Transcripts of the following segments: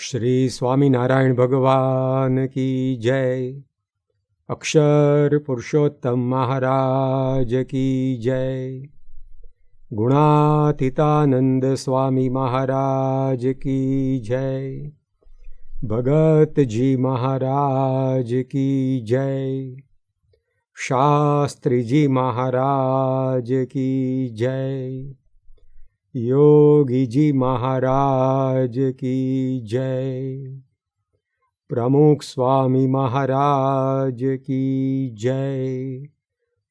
श्री स्वामीनारायण भगवान की जय। अक्षर पुरुषोत्तम महाराज की जय। गुणातीतानंद स्वामी महाराज की जय। भगत जी महाराज की जय। शास्त्री जी महाराज की जय। योगी जी महाराज की जय। प्रमुख स्वामी महाराज की जय।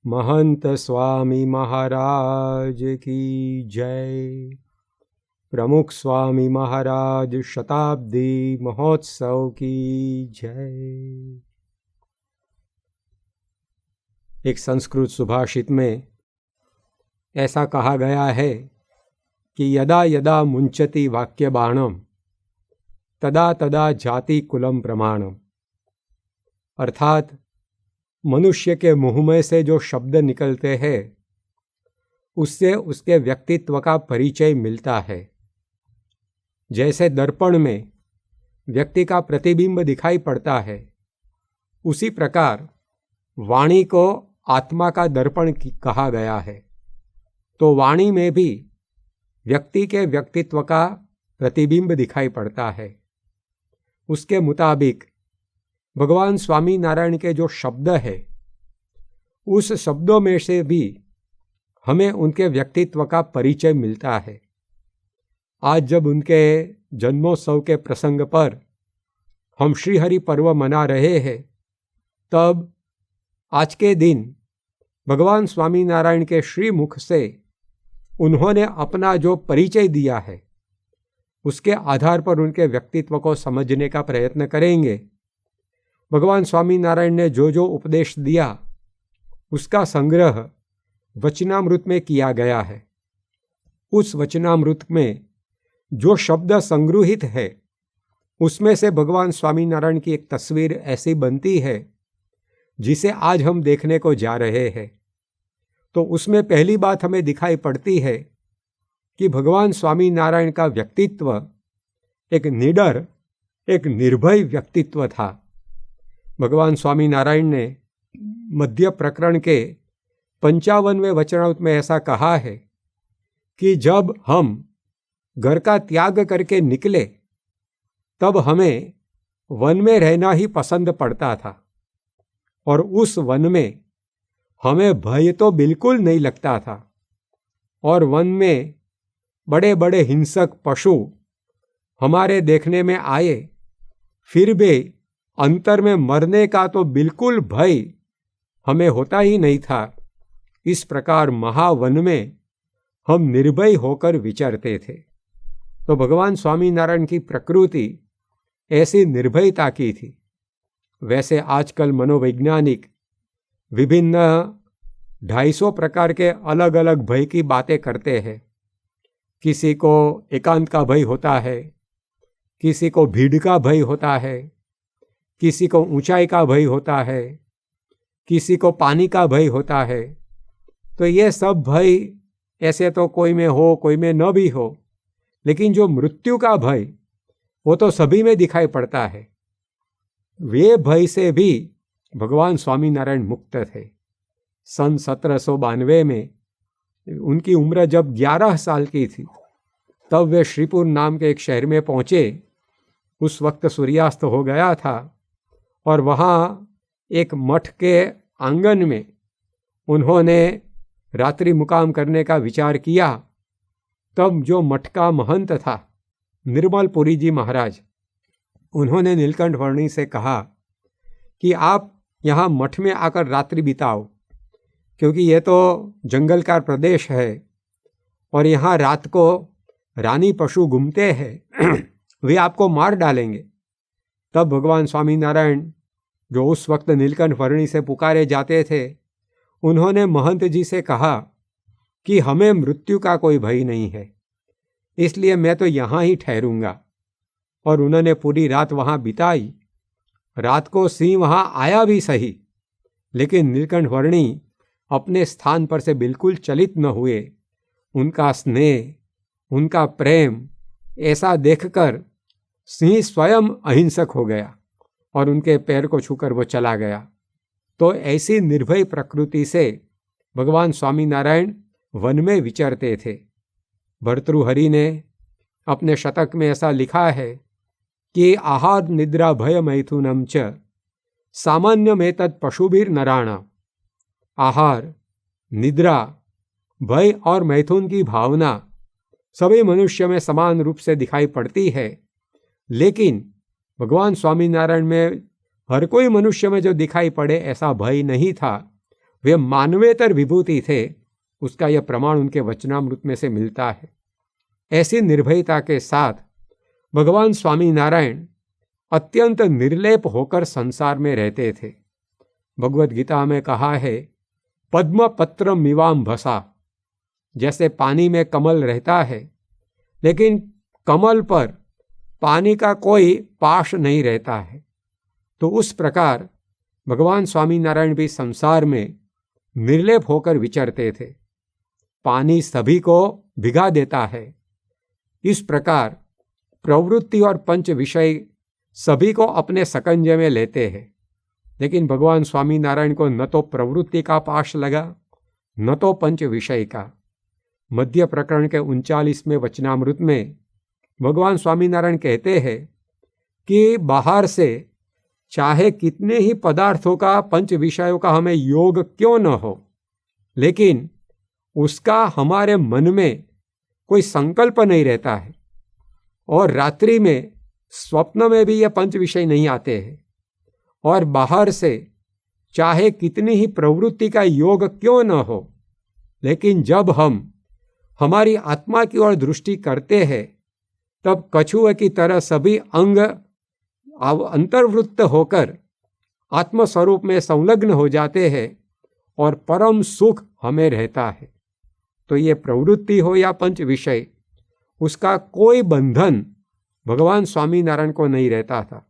महंत स्वामी महाराज की जय। प्रमुख स्वामी महाराज शताब्दी महोत्सव की जय। एक संस्कृत सुभाषित में ऐसा कहा गया है कि यदा यदा मुंचति वाक्य बाणम तदा तदा जाति कुलम प्रमाणम। अर्थात मनुष्य के मुंह में से जो शब्द निकलते हैं उससे उसके व्यक्तित्व का परिचय मिलता है। जैसे दर्पण में व्यक्ति का प्रतिबिंब दिखाई पड़ता है, उसी प्रकार वाणी को आत्मा का दर्पण कहा गया है। तो वाणी में भी व्यक्ति के व्यक्तित्व का प्रतिबिंब दिखाई पड़ता है। उसके मुताबिक भगवान स्वामी नारायण के जो शब्द है, उस शब्दों में से भी हमें उनके व्यक्तित्व का परिचय मिलता है। आज जब उनके जन्मोत्सव के प्रसंग पर हम श्रीहरि पर्व मना रहे हैं, तब आज के दिन भगवान स्वामी नारायण के श्रीमुख से उन्होंने अपना जो परिचय दिया है, उसके आधार पर उनके व्यक्तित्व को समझने का प्रयत्न करेंगे। भगवान स्वामी नारायण ने जो जो उपदेश दिया, उसका संग्रह वचनामृत में किया गया है। उस वचनामृत में जो शब्द संग्रहित है, उसमें से भगवान स्वामी नारायण की एक तस्वीर ऐसी बनती है जिसे आज हम देखने को जा रहे हैं। तो उसमें पहली बात हमें दिखाई पड़ती है कि भगवान स्वामी नारायण का व्यक्तित्व एक निडर, एक निर्भय व्यक्तित्व था। भगवान स्वामी नारायण ने मध्य प्रकरण के 55वें वचनामृत में ऐसा कहा है कि जब हम घर का त्याग करके निकले, तब हमें वन में रहना ही पसंद पड़ता था, और उस वन में हमें भय तो बिल्कुल नहीं लगता था। और वन में बड़े बड़े हिंसक पशु हमारे देखने में आए, फिर भी अंतर में मरने का तो बिल्कुल भय हमें होता ही नहीं था। इस प्रकार महावन में हम निर्भय होकर विचरते थे। तो भगवान स्वामी नारायण की प्रकृति ऐसी निर्भयता की थी। वैसे आजकल मनोवैज्ञानिक विभिन्न 250 प्रकार के अलग अलग भय की बातें करते हैं। किसी को एकांत का भय होता है, किसी को भीड़ का भय होता है, किसी को ऊंचाई का भय होता है, किसी को पानी का भय होता है। तो ये सब भय ऐसे तो कोई में हो, कोई में न भी हो, लेकिन जो मृत्यु का भय, वो तो सभी में दिखाई पड़ता है। वे भय से भी भगवान स्वामी नारायण मुक्त थे। सन 1792 में उनकी उम्र जब 11 साल की थी, तब वे श्रीपुर नाम के एक शहर में पहुँचे। उस वक्त सूर्यास्त हो गया था, और वहाँ एक मठ के आंगन में उन्होंने रात्रि मुकाम करने का विचार किया। तब जो मठ का महंत था, निर्मलपुरी जी महाराज, उन्होंने नीलकंठ वर्णी से कहा कि आप यहाँ मठ में आकर रात्रि बिताओ, क्योंकि ये तो जंगल का प्रदेश है और यहाँ रात को रानी पशु घूमते हैं, वे आपको मार डालेंगे। तब भगवान स्वामी नारायण, जो उस वक्त नीलकंठ वर्णी से पुकारे जाते थे, उन्होंने महंत जी से कहा कि हमें मृत्यु का कोई भय नहीं है, इसलिए मैं तो यहाँ ही ठहरूंगा। और उन्होंने पूरी रात वहाँ बिताई। रात को सिंह वहाँ आया भी सही, लेकिन नीलकंठ वर्णी अपने स्थान पर से बिल्कुल चलित न हुए। उनका स्नेह, उनका प्रेम ऐसा देखकर सिंह स्वयं अहिंसक हो गया और उनके पैर को छूकर वो चला गया। तो ऐसी निर्भय प्रकृति से भगवान स्वामीनारायण वन में विचरते थे। भर्तृहरि ने अपने शतक में ऐसा लिखा है कि आहार निद्रा भय मैथुनम च सामान्यमेतत् पशुभिर नराणाम। आहार, निद्रा, भय और मैथुन की भावना सभी मनुष्य में समान रूप से दिखाई पड़ती है, लेकिन भगवान स्वामीनारायण में हर कोई मनुष्य में जो दिखाई पड़े ऐसा भय नहीं था। वे मानवेतर विभूति थे। उसका यह प्रमाण उनके वचनामृत में से मिलता है। ऐसी निर्भयता के साथ भगवान स्वामीनारायण अत्यंत निर्लेप होकर संसार में रहते थे। भगवत गीता में कहा है, पद्म पत्र मिवाम भसा। जैसे पानी में कमल रहता है, लेकिन कमल पर पानी का कोई पाश नहीं रहता है, तो उस प्रकार भगवान स्वामीनारायण भी संसार में निर्लेप होकर विचरते थे। पानी सभी को भिगा देता है। इस प्रकार प्रवृत्ति और पंच विषय सभी को अपने सकंजे में लेते हैं, लेकिन भगवान स्वामीनारायण को न तो प्रवृत्ति का पाश लगा, न तो पंच विषय का। मध्य प्रकरण के 39वें वचनामृत में भगवान स्वामीनारायण कहते हैं कि बाहर से चाहे कितने ही पदार्थों का, पंच विषयों का हमें योग क्यों न हो, लेकिन उसका हमारे मन में कोई संकल्प नहीं रहता है। और रात्रि में स्वप्न में भी ये पंच विषय नहीं आते हैं। और बाहर से चाहे कितनी ही प्रवृत्ति का योग क्यों न हो, लेकिन जब हम हमारी आत्मा की ओर दृष्टि करते हैं, तब कछुए की तरह सभी अंग अंतर्वृत्त होकर आत्मस्वरूप में संलग्न हो जाते हैं और परम सुख हमें रहता है। तो ये प्रवृत्ति हो या पंच विषय, उसका कोई बंधन भगवान स्वामीनारायण को नहीं रहता था।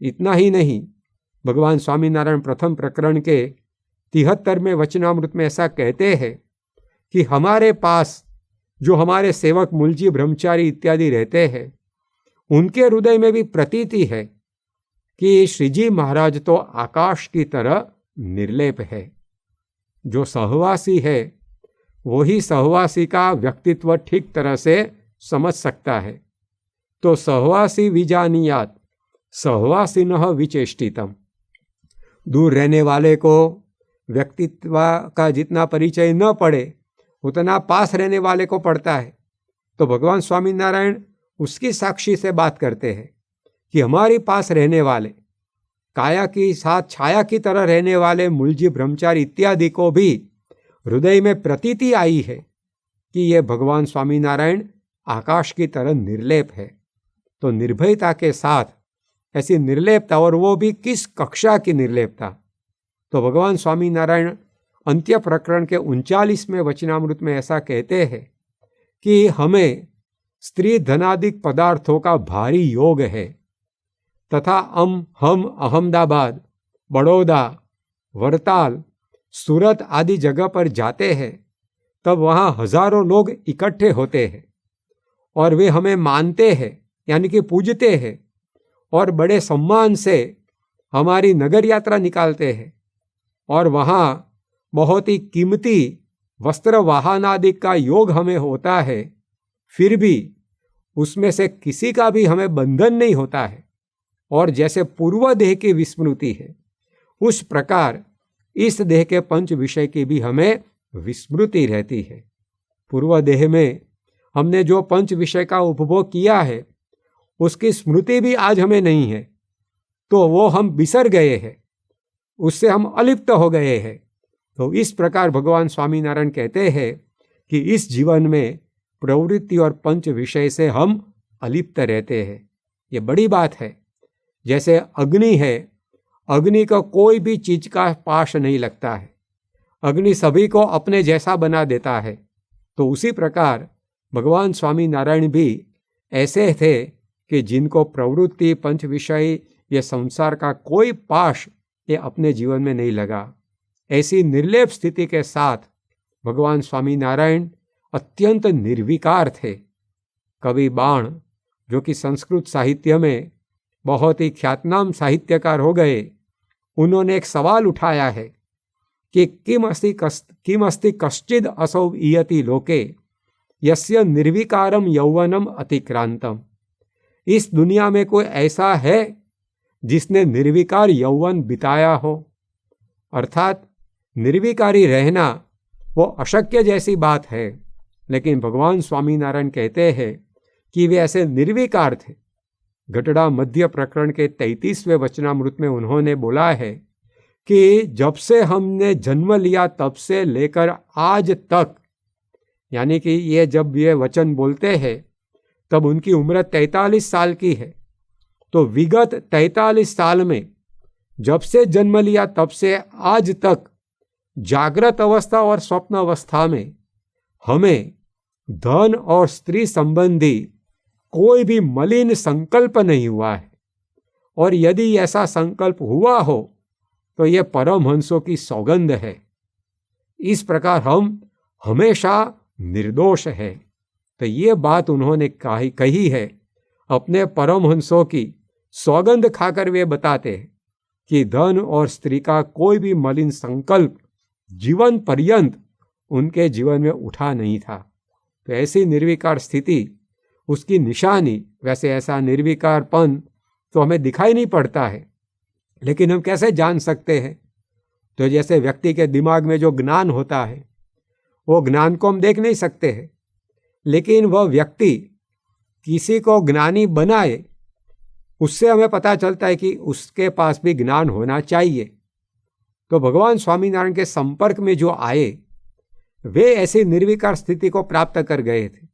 इतना ही नहीं, भगवान स्वामीनारायण प्रथम प्रकरण के 73वें वचनामृत में ऐसा कहते हैं कि हमारे पास जो हमारे सेवक मूलजी ब्रह्मचारी इत्यादि रहते हैं, उनके हृदय में भी प्रतीति है कि श्रीजी महाराज तो आकाश की तरह निर्लेप है। जो सहवासी है वही सहवासी का व्यक्तित्व ठीक तरह से समझ सकता है। तो सहवासी विजानियात सहवासिनः विचेष्टितम। दूर रहने वाले को व्यक्तित्व का जितना परिचय न पड़े, उतना पास रहने वाले को पड़ता है। तो भगवान स्वामीनारायण उसकी साक्षी से बात करते हैं कि हमारे पास रहने वाले, काया की साथ छाया की तरह रहने वाले मूलजी ब्रह्मचारी इत्यादि को भी हृदय में प्रतीति आई है कि ये भगवान स्वामीनारायण आकाश की तरह निर्लेप है। तो निर्भयता के साथ ऐसी निर्लेपता, और वो भी किस कक्षा की निर्लेपता। तो भगवान स्वामीनारायण अंत्य प्रकरण के 39वें वचनामृत में ऐसा कहते हैं कि हमें स्त्री धनादिक पदार्थों का भारी योग है, तथा हम अहमदाबाद, बड़ौदा, वरताल, सूरत आदि जगह पर जाते हैं, तब वहाँ हजारों लोग इकट्ठे होते हैं और वे हमें मानते हैं, यानी कि पूजते हैं, और बड़े सम्मान से हमारी नगर यात्रा निकालते हैं। और वहाँ बहुत ही कीमती वस्त्र वाहन आदि का योग हमें होता है, फिर भी उसमें से किसी का भी हमें बंधन नहीं होता है। और जैसे पूर्व देह की विस्मृति है, उस प्रकार इस देह के पंच विषय की भी हमें विस्मृति रहती है। पूर्व देह में हमने जो पंच विषय का उपभोग किया है, उसकी स्मृति भी आज हमें नहीं है। तो वो हम बिसर गए हैं, उससे हम अलिप्त हो गए हैं। तो इस प्रकार भगवान स्वामीनारायण कहते हैं कि इस जीवन में प्रवृत्ति और पंच विषय से हम अलिप्त रहते हैं। ये बड़ी बात है। जैसे अग्नि है, अग्नि को कोई भी चीज का पाश नहीं लगता है, अग्नि सभी को अपने जैसा बना देता है। तो उसी प्रकार भगवान स्वामीनारायण भी ऐसे थे कि जिनको प्रवृत्ति, पंच विषय, ये संसार का कोई पाश ये अपने जीवन में नहीं लगा। ऐसी निर्लेप स्थिति के साथ भगवान स्वामीनारायण अत्यंत निर्विकार थे। कभी बाण, जो कि संस्कृत साहित्य में बहुत ही ख्यातनाम साहित्यकार हो गए, उन्होंने एक सवाल उठाया है कि किम अस्ति कश्चिद असौ इयति लोके यस्य निर्विकारम यौवनम अतिक्रांतम। इस दुनिया में कोई ऐसा है जिसने निर्विकार यौवन बिताया हो? अर्थात निर्विकारी रहना वो अशक्य जैसी बात है, लेकिन भगवान स्वामीनारायण कहते हैं कि वे ऐसे निर्विकार थे। गटड़ा मध्य प्रकरण के 33वें वचनामृत में उन्होंने बोला है कि जब से हमने जन्म लिया तब से लेकर आज तक, यानी कि ये जब ये वचन बोलते हैं तब उनकी उम्र 43 साल की है। तो विगत 43 साल में जब से जन्म लिया तब से आज तक जागृत अवस्था और स्वप्न अवस्था में हमें धन और स्त्री संबंधी कोई भी मलिन संकल्प नहीं हुआ है, और यदि ऐसा संकल्प हुआ हो तो यह परमहंसों की सौगंध है। इस प्रकार हम हमेशा निर्दोष है। तो ये बात उन्होंने कही है। अपने परमहंसों की सौगंध खाकर वे बताते हैं कि धन और स्त्री का कोई भी मलिन संकल्प जीवन पर्यंत उनके जीवन में उठा नहीं था। तो ऐसी निर्विकार स्थिति उसकी निशानी। वैसे ऐसा निर्विकारपन तो हमें दिखाई नहीं पड़ता है, लेकिन हम कैसे जान सकते हैं? तो जैसे व्यक्ति के दिमाग में जो ज्ञान होता है, वो ज्ञान को हम देख नहीं सकते हैं, लेकिन वह व्यक्ति किसी को ज्ञानी बनाए, उससे हमें पता चलता है कि उसके पास भी ज्ञान होना चाहिए। तो भगवान स्वामीनारायण के संपर्क में जो आए वे ऐसी निर्विकार स्थिति को प्राप्त कर गए थे।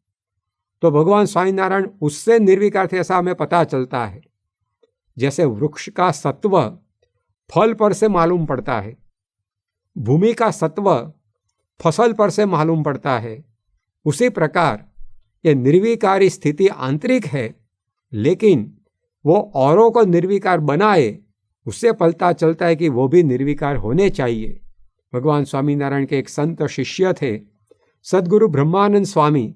तो भगवान स्वामीनारायण उससे निर्विकार थे ऐसा हमें पता चलता है। जैसे वृक्ष का सत्व फल पर से मालूम पड़ता है, भूमि का सत्व फसल पर से मालूम पड़ता है, उसी प्रकार ये निर्विकारी स्थिति आंतरिक है, लेकिन वो औरों को निर्विकार बनाए उससे पता चलता है कि वो भी निर्विकार होने चाहिए। भगवान स्वामीनारायण के एक संत शिष्य थे सद्गुरु ब्रह्मानंद स्वामी।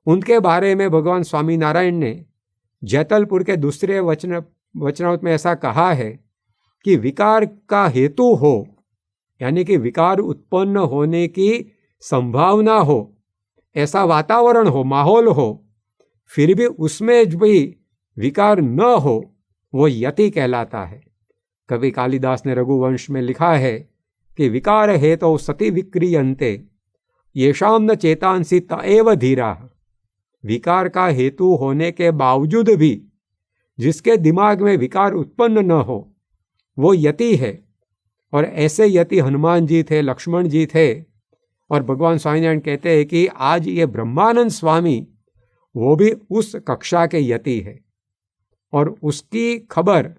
उनके बारे में भगवान स्वामीनारायण ने जैतलपुर के दूसरे वचनामृत में ऐसा कहा है कि विकार का हेतु हो, यानी कि विकार उत्पन्न होने की संभावना हो, ऐसा वातावरण हो, माहौल हो, फिर भी उसमें भी विकार न हो, वो यति कहलाता है। कवि कालिदास ने रघुवंश में लिखा है कि विकार हेतु सति विक्रियन्ते येषाम न चेतांसी तएव धीरा। विकार का हेतु होने के बावजूद भी जिसके दिमाग में विकार उत्पन्न न हो वो यति है। और ऐसे यति हनुमान जी थे, लक्ष्मण जी थे। और भगवान स्वामीनारायण कहते हैं कि आज ये ब्रह्मानंद स्वामी वो भी उस कक्षा के यति है। और उसकी खबर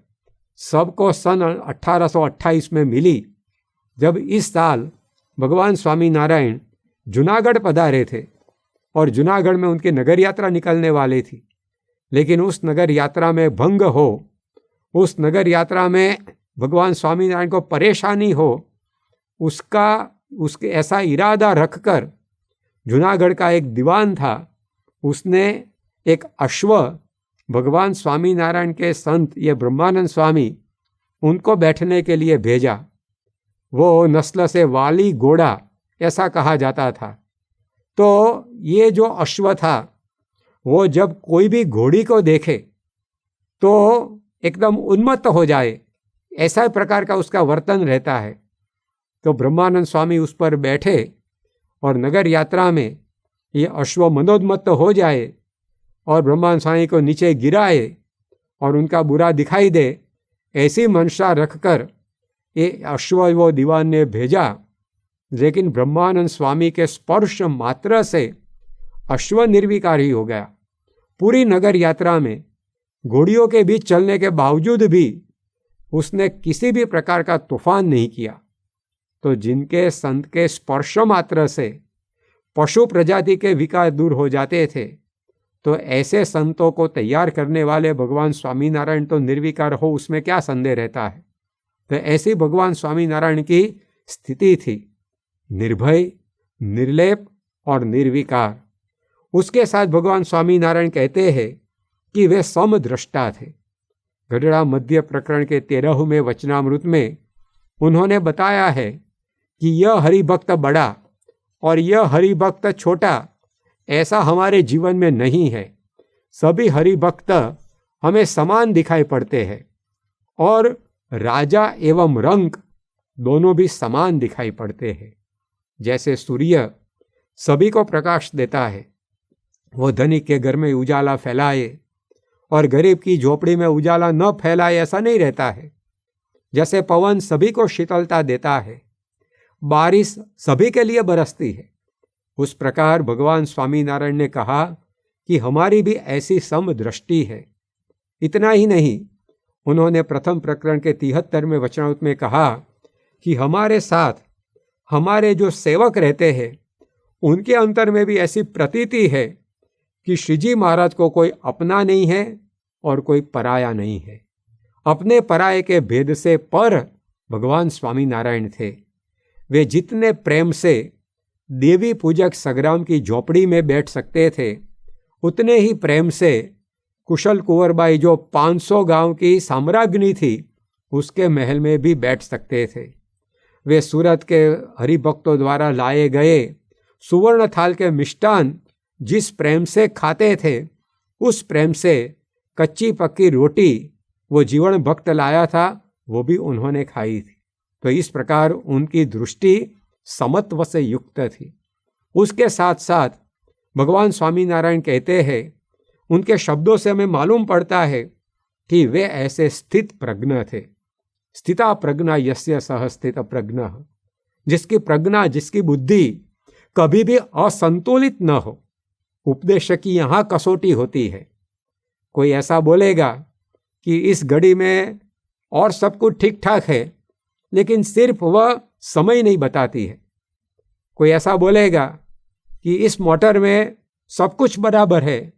सबको सन 1828 में मिली, जब इस साल भगवान स्वामीनारायण जूनागढ़ पधारे थे और जूनागढ़ में उनकी नगर यात्रा निकलने वाली थी। लेकिन उस नगर यात्रा में भंग हो, उस नगर यात्रा में भगवान स्वामीनारायण को परेशानी हो, उसके ऐसा इरादा रखकर जूनागढ़ का एक दीवान था, उसने एक अश्व भगवान स्वामीनारायण के संत ये ब्रह्मानंद स्वामी उनको बैठने के लिए भेजा। वो नस्ल से वाली घोड़ा ऐसा कहा जाता था। तो ये जो अश्व था वो जब कोई भी घोड़ी को देखे तो एकदम उन्मत्त हो जाए, ऐसा प्रकार का उसका वर्तन रहता है। तो ब्रह्मानंद स्वामी उस पर बैठे और नगर यात्रा में ये अश्व मनोन्मत्त हो जाए और ब्रह्मानंद स्वामी को नीचे गिराए और उनका बुरा दिखाई दे, ऐसी मंशा रखकर ये अश्व वो दीवान ने भेजा। लेकिन ब्रह्मानंद स्वामी के स्पर्श मात्र से अश्व निर्विकारी हो गया। पूरी नगर यात्रा में घोड़ियों के बीच चलने के बावजूद भी उसने किसी भी प्रकार का तूफान नहीं किया। तो जिनके संत के स्पर्श मात्र से पशु प्रजाति के विकार दूर हो जाते थे, तो ऐसे संतों को तैयार करने वाले भगवान स्वामीनारायण तो निर्विकार हो, उसमें क्या संदेह रहता है। तो ऐसी भगवान स्वामीनारायण की स्थिति थी, निर्भय, निर्लेप और निर्विकार। उसके साथ भगवान स्वामीनारायण कहते हैं कि वे समदृष्टा थे। गढ़ड़ा मध्य प्रकरण के 13वें वचनामृत में उन्होंने बताया है कि यह हरिभक्त बड़ा और यह हरिभक्त छोटा ऐसा हमारे जीवन में नहीं है। सभी हरिभक्त हमें समान दिखाई पड़ते हैं और राजा एवं रंक दोनों भी समान दिखाई पड़ते हैं। जैसे सूर्य सभी को प्रकाश देता है, वो धनिक के घर में उजाला फैलाए और गरीब की झोपड़ी में उजाला न फैलाए ऐसा नहीं रहता है। जैसे पवन सभी को शीतलता देता है, बारिश सभी के लिए बरसती है, उस प्रकार भगवान स्वामीनारायण ने कहा कि हमारी भी ऐसी समदृष्टि है। इतना ही नहीं, उन्होंने प्रथम प्रकरण के 73वें वचनामृत में कहा कि हमारे साथ हमारे जो सेवक रहते हैं उनके अंतर में भी ऐसी प्रतीति है कि श्रीजी महाराज को कोई अपना नहीं है और कोई पराया नहीं है। अपने पराये के भेद से पर भगवान स्वामीनारायण थे। वे जितने प्रेम से देवी पूजक सग्राम की झोपड़ी में बैठ सकते थे, उतने ही प्रेम से कुशल कुंवरबाई जो 500 गांव की साम्राज्ञी थी उसके महल में भी बैठ सकते थे। वे सूरत के हरिभक्तों द्वारा लाए गए सुवर्ण थाल के मिष्टान जिस प्रेम से खाते थे, उस प्रेम से कच्ची पक्की रोटी वो जीवन भक्त लाया था वो भी उन्होंने खाई थी। तो इस प्रकार उनकी दृष्टि समत्व से युक्त थी। उसके साथ साथ भगवान स्वामीनारायण कहते हैं, उनके शब्दों से हमें मालूम पड़ता है कि वे ऐसे स्थित प्रज्ञ थे। स्थिता प्रज्ञा यस्य सह स्थित प्रज्ञ, जिसकी प्रज्ञा जिसकी बुद्धि कभी भी असंतुलित न हो। उपदेश की यहाँ कसौटी होती है। कोई ऐसा बोलेगा कि इस घड़ी में और सब कुछ ठीक ठाक है, लेकिन सिर्फ वह समय नहीं बताती है। कोई ऐसा बोलेगा कि इस मोटर में सब कुछ बराबर है,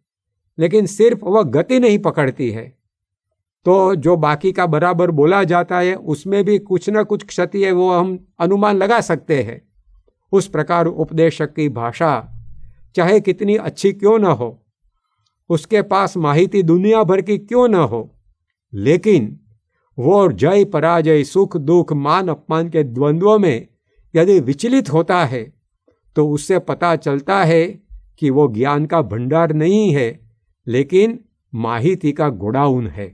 लेकिन सिर्फ वह गति नहीं पकड़ती है। तो जो बाकी का बराबर बोला जाता है उसमें भी कुछ न कुछ क्षति है, वो हम अनुमान लगा सकते हैं। उस प्रकार उपदेशक की भाषा चाहे कितनी अच्छी क्यों न हो, उसके पास माहिती दुनिया भर की क्यों न हो, लेकिन वो जय पराजय सुख दुख मान अपमान के द्वंद्वों में यदि विचलित होता है तो उससे पता चलता है कि वो ज्ञान का भंडार नहीं है, लेकिन माहिती का गोडाउन है।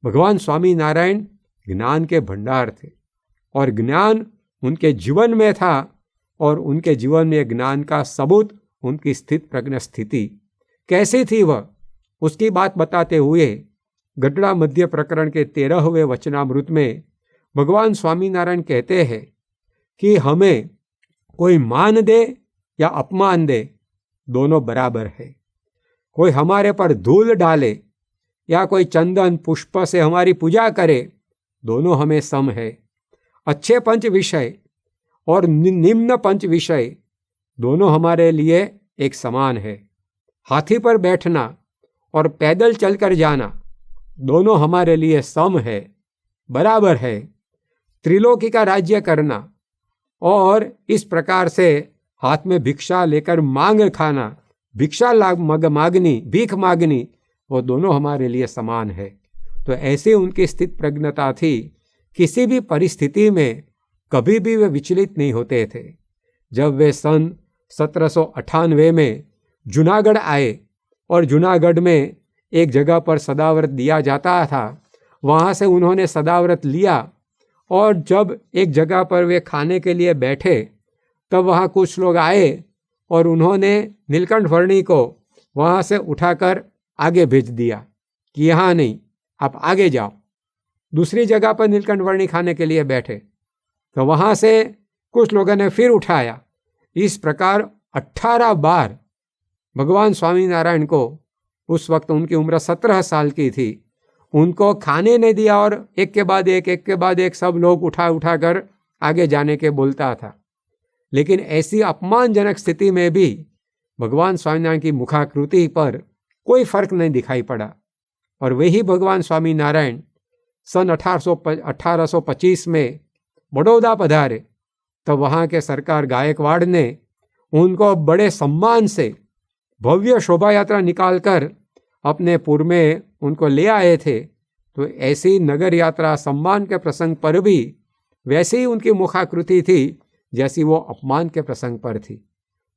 भगवान स्वामीनारायण ज्ञान के भंडार थे और ज्ञान उनके जीवन में था और उनके जीवन में ज्ञान का सबूत उनकी स्थित प्रज्ञ स्थिति कैसी थी वह, उसकी बात बताते हुए गढ़ड़ा मध्य प्रकरण के 13वें वचनामृत में भगवान स्वामीनारायण कहते हैं कि हमें कोई मान दे या अपमान दे, दोनों बराबर है। कोई हमारे पर धूल डाले या कोई चंदन पुष्प से हमारी पूजा करे, दोनों हमें सम है। अच्छे पंच विषय और निम्न पंच विषय दोनों हमारे लिए एक समान है। हाथी पर बैठना और पैदल चलकर जाना दोनों हमारे लिए सम है, बराबर है। त्रिलोकी का राज्य करना और इस प्रकार से हाथ में भिक्षा लेकर मांग खाना, भिक्षा मांगनी, भीख मांगनी, वो दोनों हमारे लिए समान है। तो ऐसे उनकी स्थित प्रज्ञता थी, किसी भी परिस्थिति में कभी भी वे विचलित नहीं होते थे। जब वे सन 1798 में जूनागढ़ आए और जूनागढ़ में एक जगह पर सदाव्रत दिया जाता था, वहाँ से उन्होंने सदाव्रत लिया और जब एक जगह पर वे खाने के लिए बैठे तब वहाँ कुछ लोग आए और उन्होंने नीलकंठ वर्णी को वहाँ से उठाकर आगे भेज दिया कि यहाँ नहीं, आप आगे जाओ। दूसरी जगह पर नीलकंठ वर्णी खाने के लिए बैठे तो वहाँ से कुछ लोगों ने फिर उठाया। इस प्रकार 18 बार भगवान स्वामीनारायण को, उस वक्त उनकी उम्र 17 साल की थी, उनको खाने नहीं दिया और एक के बाद एक सब लोग उठा कर आगे जाने के बोलता था। लेकिन ऐसी अपमानजनक स्थिति में भी भगवान स्वामीनारायण की मुखाकृति पर कोई फर्क नहीं दिखाई पड़ा। और वही भगवान स्वामीनारायण सन 1825 में बड़ौदा पधारे, तो वहाँ के सरकार गायकवाड़ ने उनको बड़े सम्मान से भव्य शोभा यात्रा निकालकर अपने पुर में उनको ले आए थे, तो ऐसी नगर यात्रा सम्मान के प्रसंग पर भी वैसे ही उनकी मुखाकृति थी जैसी वो अपमान के प्रसंग पर थी।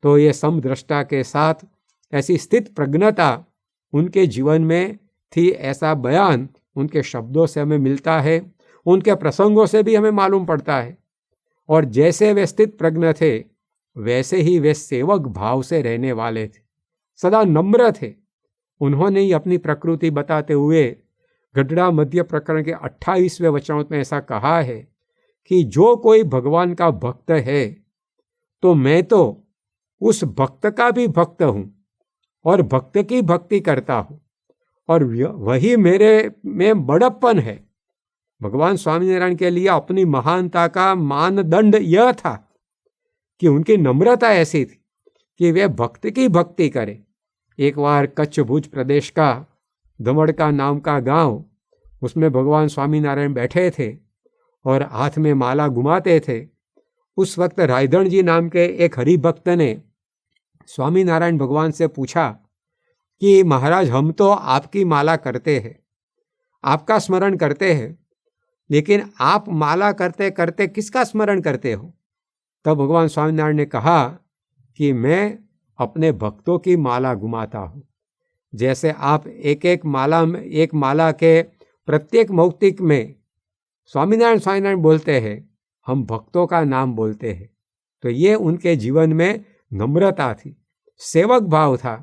तो ये समदृष्टा के साथ ऐसी स्थित प्रज्ञता उनके जीवन में थी, ऐसा बयान उनके शब्दों से हमें मिलता है, उनके प्रसंगों से भी हमें मालूम पड़ता है। और जैसे वे स्थित प्रज्ञ थे वैसे ही वे सेवक भाव से रहने वाले थे, सदा नम्र थे। उन्होंने ही अपनी प्रकृति बताते हुए गढ़ड़ा मध्य प्रकरण के 28वें वचन में ऐसा कहा है कि जो कोई भगवान का भक्त है तो मैं तो उस भक्त का भी भक्त हूं और भक्त की भक्ति करता हूं, और वही मेरे में बड़प्पन है। भगवान स्वामीनारायण के लिए अपनी महानता का मानदंड यह था कि उनकी नम्रता ऐसी थी कि वे भक्त की भक्ति करें। एक बार कच्छ भुज प्रदेश का दमड़का नाम का गांव, उसमें भगवान स्वामीनारायण बैठे थे और हाथ में माला घुमाते थे। उस वक्त रायधन जी नाम के एक हरिभक्त ने स्वामीनारायण भगवान से पूछा कि महाराज, हम तो आपकी माला करते हैं, आपका स्मरण करते हैं, लेकिन आप माला करते करते किसका स्मरण करते हो? तब भगवान स्वामीनारायण ने कहा कि मैं अपने भक्तों की माला घुमाता हूँ। जैसे आप एक माला के प्रत्येक मौक्तिक में स्वामीनारायण स्वामीनारायण बोलते हैं, हम भक्तों का नाम बोलते हैं। तो ये उनके जीवन में नम्रता थी, सेवक भाव था।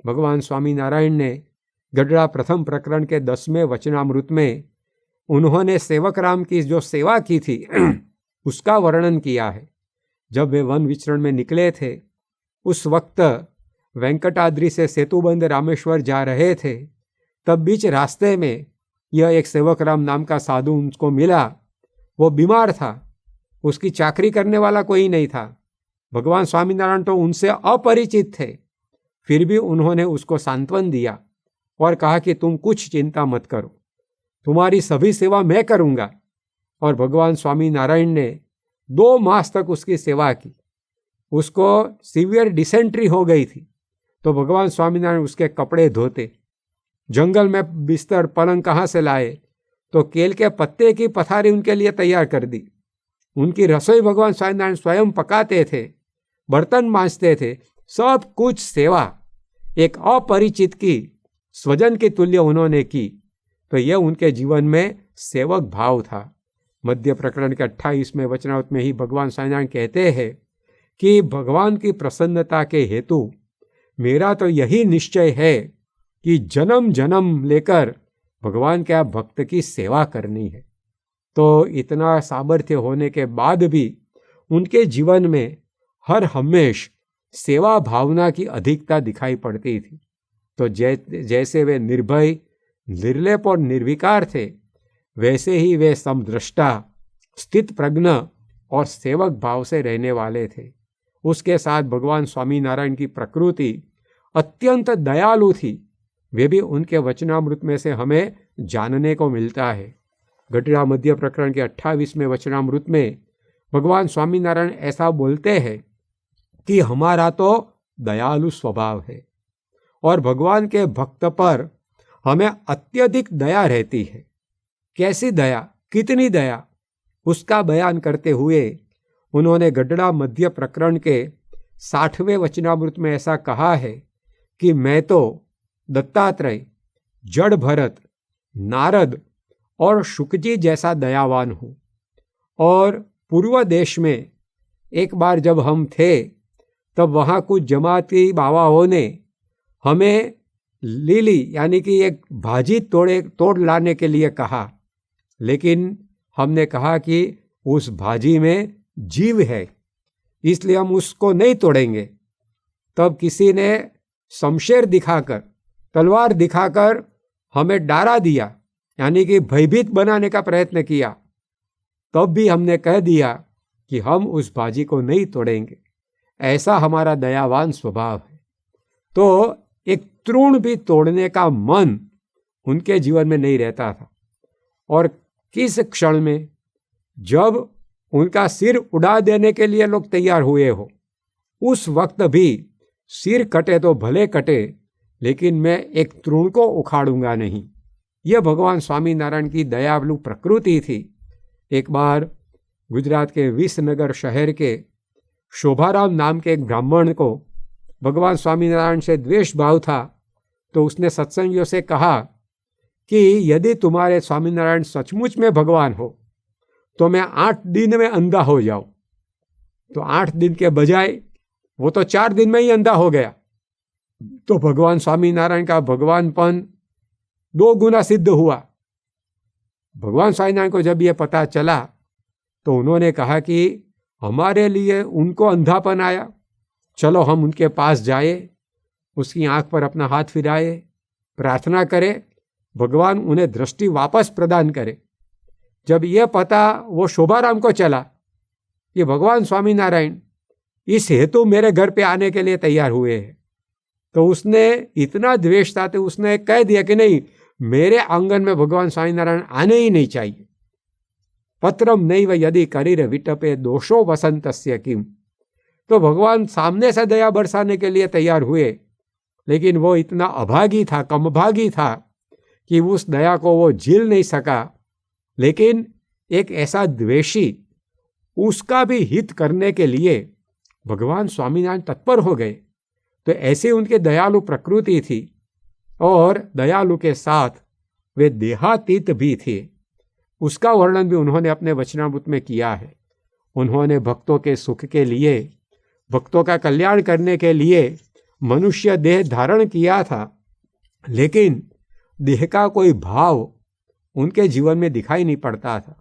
भगवान स्वामीनारायण ने गढ़ड़ा प्रथम प्रकरण के 10वें वचनामृत में उन्होंने सेवक राम की जो सेवा की थी उसका वर्णन किया है। जब वे वन विचरण में निकले थे, उस वक्त वेंकटाद्रि से सेतुबंद रामेश्वर जा रहे थे, तब बीच रास्ते में यह एक सेवक राम नाम का साधु उनको मिला। वो बीमार था, उसकी चाकरी करने वाला कोई नहीं था। भगवान स्वामीनारायण तो उनसे अपरिचित थे, फिर भी उन्होंने उसको सांत्वन दिया और कहा कि तुम कुछ चिंता मत करो, तुम्हारी सभी सेवा मैं करूँगा। और भगवान स्वामीनारायण ने 2 मास तक उसकी सेवा की। उसको सीवियर डिसेंट्री हो गई थी, तो भगवान स्वामीनारायण उसके कपड़े धोते, जंगल में बिस्तर पलंग कहाँ से लाए, तो केल के पत्ते की पथारी उनके लिए तैयार कर दी। उनकी रसोई भगवान स्वामीनारायण स्वयं पकाते थे, बर्तन मांजते थे, सब कुछ सेवा एक अपरिचित की स्वजन के तुल्य उन्होंने की। तो यह उनके जीवन में सेवक भाव था। मध्य प्रकरण के 28वें वचनामृत में ही भगवान स्वामीनारायण कहते हैं कि भगवान की प्रसन्नता के हेतु मेरा तो यही निश्चय है कि जन्म जन्म लेकर भगवान के भक्त की सेवा करनी है। तो इतना सामर्थ्य होने के बाद भी उनके जीवन में हर हमेश सेवा भावना की अधिकता दिखाई पड़ती थी। तो जैसे वे निर्भय, निर्लेप और निर्विकार थे, वैसे ही वे समदृष्टा, स्थित प्रज्ञ और सेवक भाव से रहने वाले थे। उसके साथ भगवान स्वामीनारायण की प्रकृति अत्यंत दयालु थी, वे भी उनके वचनामृत में से हमें जानने को मिलता है। गढ़ड़ा मध्य प्रकरण के 28वें वचनामृत में भगवान स्वामीनारायण ऐसा बोलते हैं कि हमारा तो दयालु स्वभाव है और भगवान के भक्त पर हमें अत्यधिक दया रहती है। कैसी दया, कितनी दया, उसका बयान करते हुए उन्होंने गढ़ड़ा मध्य प्रकरण के 60वें वचनामृत में ऐसा कहा है कि मैं तो दत्तात्रेय, जड़ भरत, नारद और शुकजी जैसा दयावान हूँ। और पूर्व देश में एक बार जब हम थे, तब वहाँ कुछ जमाती बाबाओं ने हमें लीली यानी कि एक भाजी तोड़ लाने के लिए कहा, लेकिन हमने कहा कि उस भाजी में जीव है, इसलिए हम उसको नहीं तोड़ेंगे। तब किसी ने शमशेर दिखाकर, तलवार दिखाकर हमें डरा दिया, यानी कि भयभीत बनाने का प्रयत्न किया। तब भी हमने कह दिया कि हम उस भाजी को नहीं तोड़ेंगे। ऐसा हमारा दयावान स्वभाव है। तो एक तृण भी तोड़ने का मन उनके जीवन में नहीं रहता था। और किस क्षण में जब उनका सिर उड़ा देने के लिए लोग तैयार हुए हो, उस वक्त भी सिर कटे तो भले कटे, लेकिन मैं एक तृण को उखाड़ूंगा नहीं। यह भगवान स्वामीनारायण की दयालु प्रकृति थी। एक बार गुजरात के विसनगर शहर के शोभाराम नाम के एक ब्राह्मण को भगवान स्वामीनारायण से द्वेष भाव था, तो उसने सत्संगियों से कहा कि यदि तुम्हारे स्वामीनारायण सचमुच में भगवान हो तो मैं 8 दिन में अंधा हो जाऊं। तो 8 दिन के बजाय वो तो 4 दिन में ही अंधा हो गया। तो भगवान स्वामीनारायण का भगवानपन 2 गुना सिद्ध हुआ। भगवान स्वामीनारायण को जब यह पता चला तो उन्होंने कहा कि हमारे लिए उनको अंधापन आया, चलो हम उनके पास जाए, उसकी आंख पर अपना हाथ फिराए, प्रार्थना करें, भगवान उन्हें दृष्टि वापस प्रदान करे। जब यह पता वो शोभाराम को चला कि भगवान स्वामीनारायण इस हेतु मेरे घर पे आने के लिए तैयार हुए हैं, तो उसने इतना द्वेष था तो उसने कह दिया कि नहीं, मेरे आंगन में भगवान स्वामीनारायण आने ही नहीं चाहिए। पत्रम नैव यदि करीर विटपे दोषो वसंतस्य किम। तो भगवान सामने से दया बरसाने के लिए तैयार हुए, लेकिन वो इतना अभागी था, कमभागी था कि उस दया को वो झेल नहीं सका। लेकिन एक ऐसा द्वेषी, उसका भी हित करने के लिए भगवान स्वामीनारायण तत्पर हो गए। तो ऐसी उनकी दयालु प्रकृति थी और दयालु के साथ वे देहातीत भी थे। उसका वर्णन भी उन्होंने अपने वचनामृत में किया है। उन्होंने भक्तों के सुख के लिए, भक्तों का कल्याण करने के लिए मनुष्य देह धारण किया था, लेकिन देह का कोई भाव उनके जीवन में दिखाई नहीं पड़ता था।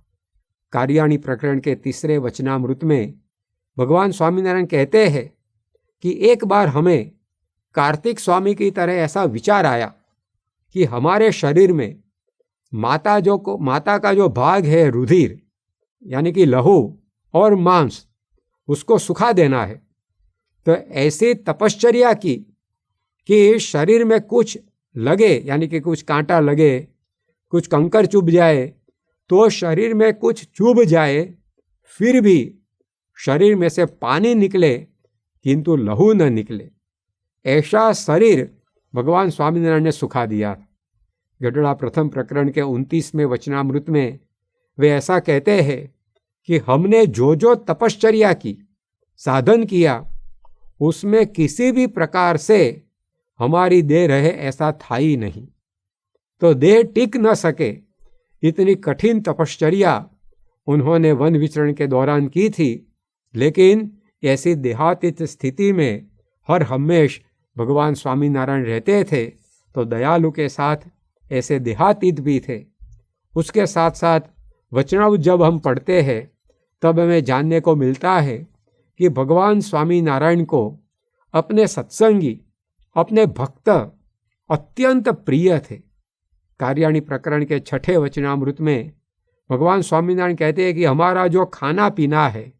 कार्याणी प्रकरण के 3 वचनामृत में भगवान स्वामीनारायण कहते हैं कि एक बार हमें कार्तिक स्वामी की तरह ऐसा विचार आया कि हमारे शरीर में माता का जो भाग है रुधिर, यानी कि लहू और मांस, उसको सुखा देना है। तो ऐसी तपश्चर्या की कि शरीर में कुछ लगे, यानी कि कुछ कांटा लगे, कुछ कंकर चुभ जाए, तो शरीर में कुछ चुभ जाए, फिर भी शरीर में से पानी निकले किंतु लहू न निकले, ऐसा शरीर भगवान स्वामीनारायण ने सुखा दिया। गढ़ड़ा प्रथम प्रकरण के 29वें वचनामृत में वे ऐसा कहते हैं कि हमने जो जो तपश्चर्या की, साधन किया, उसमें किसी भी प्रकार से हमारी देह रहे ऐसा था ही नहीं। तो देह टिक न सके, इतनी कठिन तपश्चर्या उन्होंने वन विचरण के दौरान की थी। लेकिन ऐसी देहातीत स्थिति में हर हमेश भगवान स्वामीनारायण रहते थे। तो दयालु के साथ ऐसे देहातीत भी थे। उसके साथ साथ वचनामृत जब हम पढ़ते हैं तब हमें जानने को मिलता है कि भगवान स्वामीनारायण को अपने सत्संगी, अपने भक्त अत्यंत प्रिय थे। कार्याणी प्रकरण के 6 वचनामृत में भगवान स्वामीनारायण कहते हैं कि हमारा जो खाना पीना है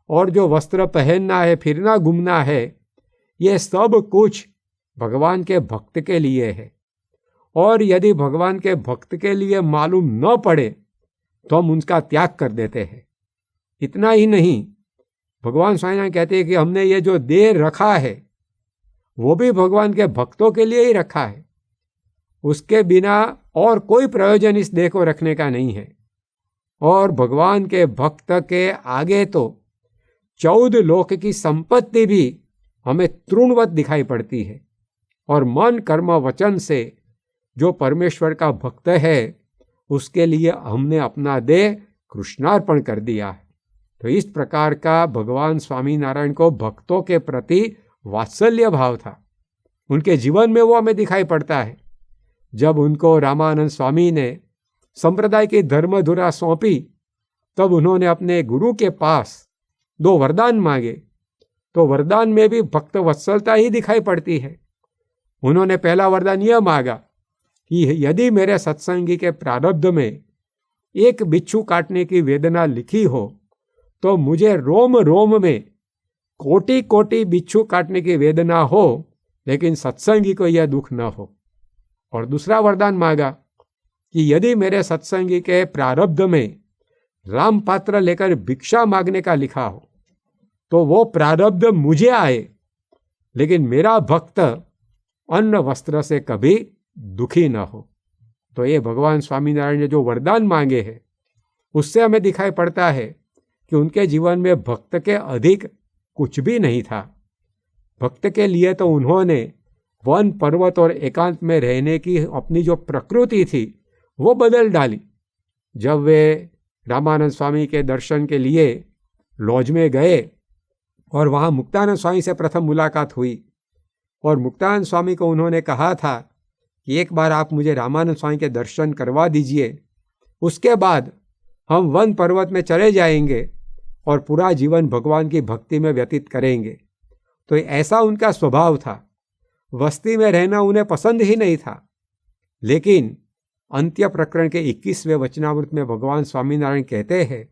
और जो वस्त्र पहनना है, फिरना घूमना है, ये सब कुछ भगवान के भक्त के लिए है। और यदि भगवान के भक्त के लिए मालूम न पड़े तो हम उनका त्याग कर देते हैं। इतना ही नहीं, भगवान स्वामीनारायण कहते हैं कि हमने ये जो देह रखा है वो भी भगवान के भक्तों के लिए ही रखा है। उसके बिना और कोई प्रयोजन इस देह को रखने का नहीं है। और भगवान के भक्त के आगे तो 14 लोक की संपत्ति भी हमें तृणवत दिखाई पड़ती है। और मन कर्म वचन से जो परमेश्वर का भक्त है उसके लिए हमने अपना देह कृष्णार्पण कर दिया है। तो इस प्रकार का भगवान स्वामीनारायण को भक्तों के प्रति वात्सल्य भाव था। उनके जीवन में वो हमें दिखाई पड़ता है। जब उनको रामानंद स्वामी ने संप्रदाय की धर्मधुरा सौंपी तब उन्होंने अपने गुरु के पास 2 वरदान मांगे। तो वरदान में भी भक्त वत्सलता ही दिखाई पड़ती है। उन्होंने पहला वरदान यह मांगा कि यदि मेरे सत्संगी के प्रारब्ध में एक बिच्छू काटने की वेदना लिखी हो तो मुझे रोम रोम में कोटि कोटि बिच्छू काटने की वेदना हो, लेकिन सत्संगी को यह दुख न हो। और दूसरा वरदान मांगा कि यदि मेरे सत्संगी के प्रारब्ध में राम पात्र लेकर भिक्षा मांगने का लिखा हो तो वो प्रारब्ध मुझे आए, लेकिन मेरा भक्त अन्न वस्त्र से कभी दुखी न हो। तो ये भगवान स्वामीनारायण ने जो वरदान मांगे हैं उससे हमें दिखाई पड़ता है कि उनके जीवन में भक्त के अधिक कुछ भी नहीं था। भक्त के लिए तो उन्होंने वन पर्वत और एकांत में रहने की अपनी जो प्रकृति थी वो बदल डाली। जब वे रामानंद स्वामी के दर्शन के लिए लॉज में गए और वहाँ मुक्तानंद स्वामी से प्रथम मुलाकात हुई और मुक्तानंद स्वामी को उन्होंने कहा था कि एक बार आप मुझे रामानंद स्वामी के दर्शन करवा दीजिए, उसके बाद हम वन पर्वत में चले जाएंगे और पूरा जीवन भगवान की भक्ति में व्यतीत करेंगे। तो ऐसा उनका स्वभाव था। वस्ती में रहना उन्हें पसंद ही नहीं था। लेकिन अंत्य प्रकरण के 21वें वचनामृत में भगवान स्वामीनारायण कहते हैं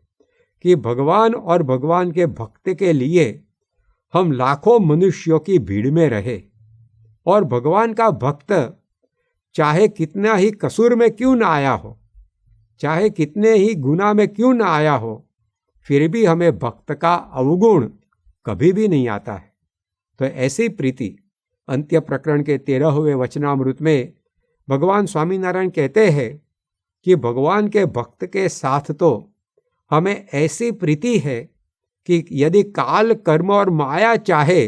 कि भगवान और भगवान के भक्त के लिए हम लाखों मनुष्यों की भीड़ में रहे और भगवान का भक्त चाहे कितना ही कसूर में क्यों ना आया हो, चाहे कितने ही गुनाह में क्यों ना आया हो, फिर भी हमें भक्त का अवगुण कभी भी नहीं आता है। तो ऐसी प्रीति अंत्य प्रकरण के 13वें वचनामृत में भगवान स्वामीनारायण कहते हैं कि भगवान के भक्त के साथ तो हमें ऐसी प्रीति है कि यदि काल, कर्म और माया चाहे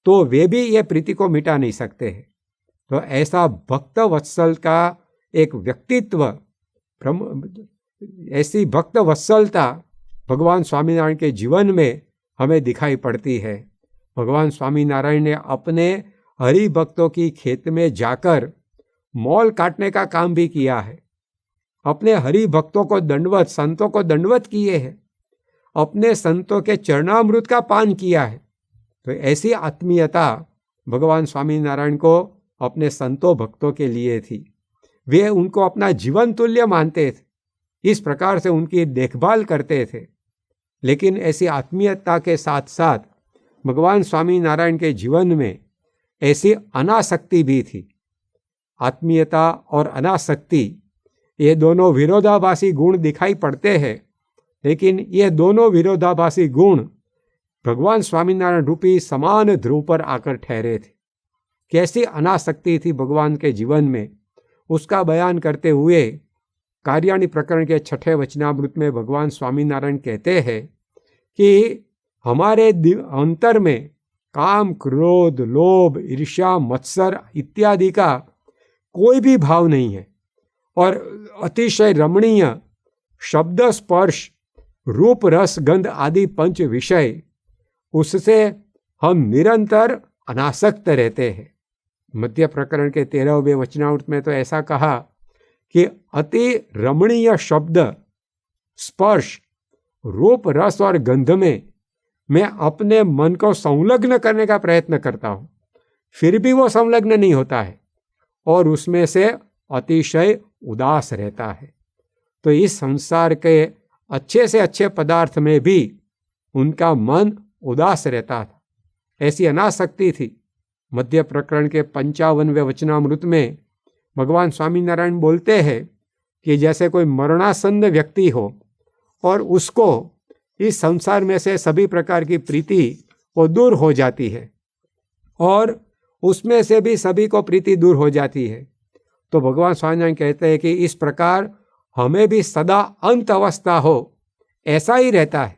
तो वे भी ये प्रीति को मिटा नहीं सकते हैं। तो ऐसा भक्त वत्सल का एक व्यक्तित्व, ऐसी भक्त वत्सलता भगवान स्वामीनारायण के जीवन में हमें दिखाई पड़ती है। भगवान स्वामीनारायण ने अपने हरि भक्तों की खेत में जाकर मॉल काटने का काम भी किया है। अपने हरि भक्तों को दंडवत, संतों को दंडवत किए हैं। अपने संतों के चरणामृत का पान किया है। तो ऐसी आत्मीयता भगवान स्वामीनारायण को अपने संतों भक्तों के लिए थी। वे उनको अपना जीवन तुल्य मानते थे, इस प्रकार से उनकी देखभाल करते थे। लेकिन ऐसी आत्मीयता के साथ साथ भगवान स्वामीनारायण के जीवन में ऐसी अनासक्ति भी थी। आत्मीयता और अनासक्ति ये दोनों विरोधाभासी गुण दिखाई पड़ते हैं, लेकिन ये दोनों विरोधाभासी गुण भगवान स्वामीनारायण रूपी समान ध्रुव पर आकर ठहरे थे। कैसी अनासक्ति थी भगवान के जीवन में, उसका बयान करते हुए कार्याणि प्रकरण के 6ठे वचनामृत में भगवान स्वामीनारायण कहते हैं कि हमारे अंतर में काम, क्रोध, लोभ, ईर्ष्या, मत्सर इत्यादि का कोई भी भाव नहीं है और अतिशय रमणीय शब्द, स्पर्श, रूप, रस, गंध आदि पंच विषय, उससे हम निरंतर अनासक्त रहते हैं। मध्य प्रकरण के 13वें वचनामृत में तो ऐसा कहा कि अति रमणीय शब्द, स्पर्श, रूप, रस और गंध में मैं अपने मन को संलग्न करने का प्रयत्न करता हूँ, फिर भी वो संलग्न नहीं होता है और उसमें से अतिशय उदास रहता है। तो इस संसार के अच्छे से अच्छे पदार्थ में भी उनका मन उदास रहता था। ऐसी अनासक्ति थी। मध्य प्रकरण के 55वें वचनामृत में भगवान स्वामीनारायण बोलते हैं कि जैसे कोई मरणासन्न व्यक्ति हो और उसको इस संसार में से सभी प्रकार की प्रीति वो दूर हो जाती है और उसमें से भी सभी को प्रीति दूर हो जाती है। तो भगवान स्वामीनारायण कहते हैं कि इस प्रकार हमें भी सदा अंत अवस्था हो ऐसा ही रहता है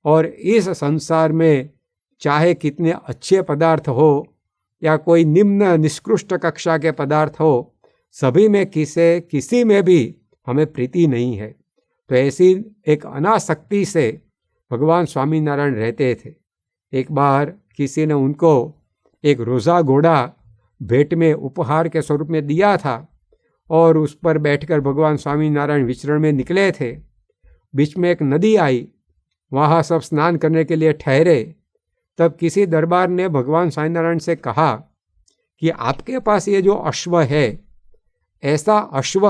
और इस संसार में चाहे कितने अच्छे पदार्थ हो या कोई निम्न निष्कृष्ट कक्षा के पदार्थ हो, सभी में किसी में भी हमें प्रीति नहीं है। तो ऐसी एक अनासक्ति से भगवान स्वामीनारायण रहते थे। एक बार किसी ने उनको एक रोज़ा घोड़ा भेंट में उपहार के स्वरूप में दिया था और उस पर बैठकर भगवान स्वामीनारायण विचरण में निकले थे। बीच में एक नदी आई, वहाँ सब स्नान करने के लिए ठहरे। तब किसी दरबार ने भगवान स्वामीनारायण से कहा कि आपके पास ये जो अश्व है, ऐसा अश्व